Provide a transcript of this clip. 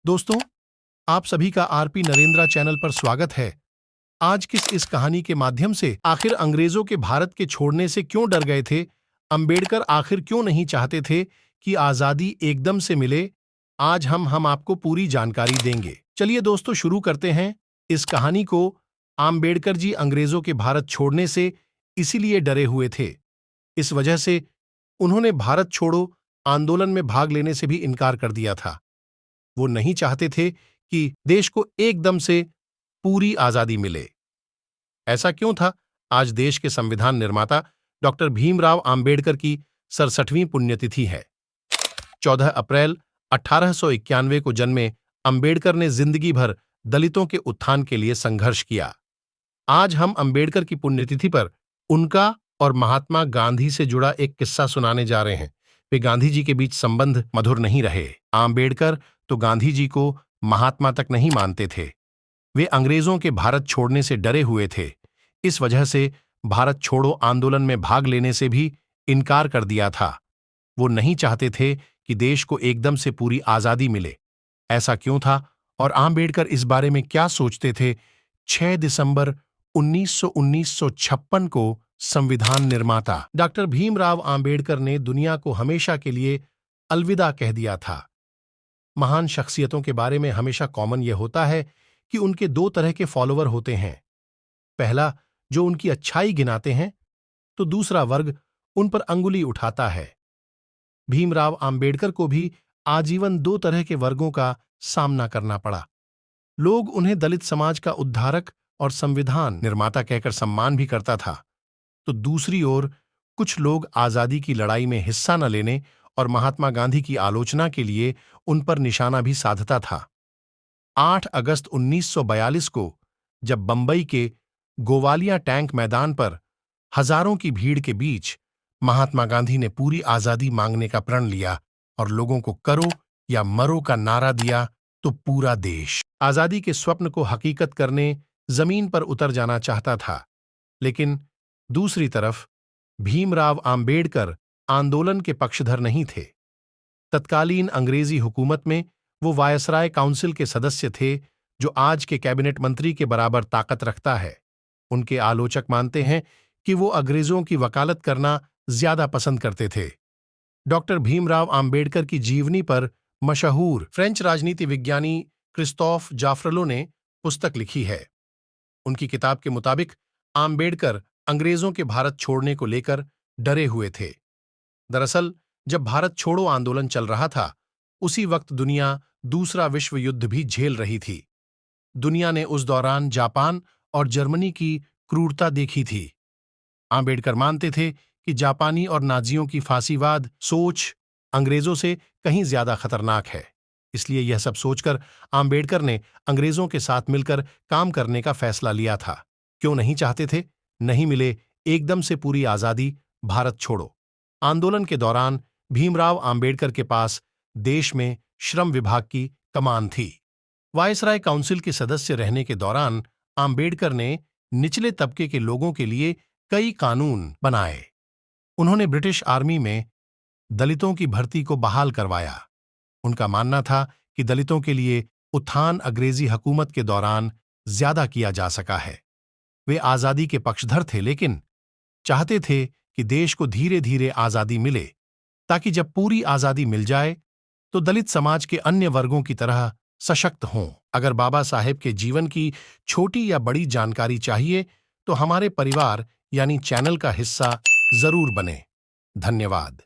दोस्तों, आप सभी का आरपी नरेंद्रा चैनल पर स्वागत है। आज किस इस कहानी के माध्यम से आखिर अंग्रेजों के भारत के छोड़ने से क्यों डर गए थे, अंबेडकर आखिर क्यों नहीं चाहते थे कि आजादी एकदम से मिले, आज हम आपको पूरी जानकारी देंगे। चलिए दोस्तों, शुरू करते हैं इस कहानी को। अंबेडकर जी अंग्रेजों के भारत छोड़ने से इसीलिए डरे हुए थे। इस वजह से उन्होंने भारत छोड़ो आंदोलन में भाग लेने से भी इनकार कर दिया था। वो नहीं चाहते थे कि देश को एकदम से पूरी आजादी मिले। ऐसा क्यों था? आज देश के संविधान निर्माता डॉक्टर भीमराव अंबेडकर की 67वीं पुण्यतिथि है। 14 अप्रैल 1891 को जन्मे अंबेडकर ने जिंदगी भर दलितों के उत्थान के लिए संघर्ष किया। आज हम अंबेडकर की पुण्यतिथि पर उनका और महात्मा गांधी से जुड़ा एक किस्सा सुनाने जा रहे हैं। वे गांधी जी के बीच संबंध मधुर नहीं रहे। अंबेडकर तो गांधी जी को महात्मा तक नहीं मानते थे। वे अंग्रेजों के भारत छोड़ने से डरे हुए थे। इस वजह से भारत छोड़ो आंदोलन में भाग लेने से भी इनकार कर दिया था। वो नहीं चाहते थे कि देश को एकदम से पूरी आजादी मिले। ऐसा क्यों था और अंबेडकर इस बारे में क्या सोचते थे? 6 दिसंबर 1956 को संविधान निर्माता डॉक्टर भीमराव अंबेडकर ने दुनिया को हमेशा के लिए अलविदा कह दिया था। महान शख्सियतों के बारे में हमेशा कॉमन यह होता है कि उनके दो तरह के फॉलोवर होते हैं। पहला, जो उनकी अच्छाई गिनाते हैं, तो दूसरा वर्ग उन पर अंगुली उठाता है। भीमराव अंबेडकर को भी आजीवन दो तरह के वर्गों का सामना करना पड़ा। लोग उन्हें दलित समाज का उद्धारक और संविधान निर्माता कहकर सम्मान भी करता था, तो दूसरी ओर कुछ लोग आजादी की लड़ाई में हिस्सा न लेने और महात्मा गांधी की आलोचना के लिए उन पर निशाना भी साधता था। 8 अगस्त 1942 को जब बंबई के गोवालिया टैंक मैदान पर हजारों की भीड़ के बीच महात्मा गांधी ने पूरी आजादी मांगने का प्रण लिया और लोगों को करो या मरो का नारा दिया, तो पूरा देश आजादी के स्वप्न को हकीकत करने जमीन पर उतर जाना चाहता था। लेकिन दूसरी तरफ भीमराव अंबेडकर आंदोलन के पक्षधर नहीं थे। तत्कालीन अंग्रेजी हुकूमत में वो वायसराय काउंसिल के सदस्य थे, जो आज के कैबिनेट मंत्री के बराबर ताकत रखता है। उनके आलोचक मानते हैं कि वो अंग्रेजों की वकालत करना ज्यादा पसंद करते थे। डॉक्टर भीमराव अंबेडकर की जीवनी पर मशहूर फ्रेंच राजनीति विज्ञानी क्रिस्तोफ जाफरलो ने पुस्तक लिखी है। उनकी किताब के मुताबिक अंबेडकर अंग्रेजों के भारत छोड़ने को लेकर डरे हुए थे। दरअसल जब भारत छोड़ो आंदोलन चल रहा था, उसी वक्त दुनिया दूसरा विश्व युद्ध भी झेल रही थी। दुनिया ने उस दौरान जापान और जर्मनी की क्रूरता देखी थी। अंबेडकर मानते थे कि जापानी और नाजियों की फांसीवाद सोच अंग्रेजों से कहीं ज्यादा खतरनाक है। इसलिए यह सब सोचकर अंबेडकर ने अंग्रेजों के साथ मिलकर काम करने का फैसला लिया था। क्यों नहीं चाहते थे? नहीं मिले एकदम से पूरी आजादी, भारत छोड़ो आंदोलन के दौरान भीमराव अंबेडकर के पास देश में श्रम विभाग की कमान थी। वायसराय काउंसिल के सदस्य रहने के दौरान अंबेडकर ने निचले तबके के लोगों के लिए कई कानून बनाए। उन्होंने ब्रिटिश आर्मी में दलितों की भर्ती को बहाल करवाया। उनका मानना था कि दलितों के लिए उत्थान अंग्रेजी हुकूमत के दौरान ज्यादा किया जा सका है। वे आजादी के पक्षधर थे, लेकिन चाहते थे कि देश को धीरे धीरे आजादी मिले, ताकि जब पूरी आजादी मिल जाए तो दलित समाज के अन्य वर्गों की तरह सशक्त हों। अगर बाबा साहेब के जीवन की छोटी या बड़ी जानकारी चाहिए तो हमारे परिवार यानी चैनल का हिस्सा जरूर बने। धन्यवाद।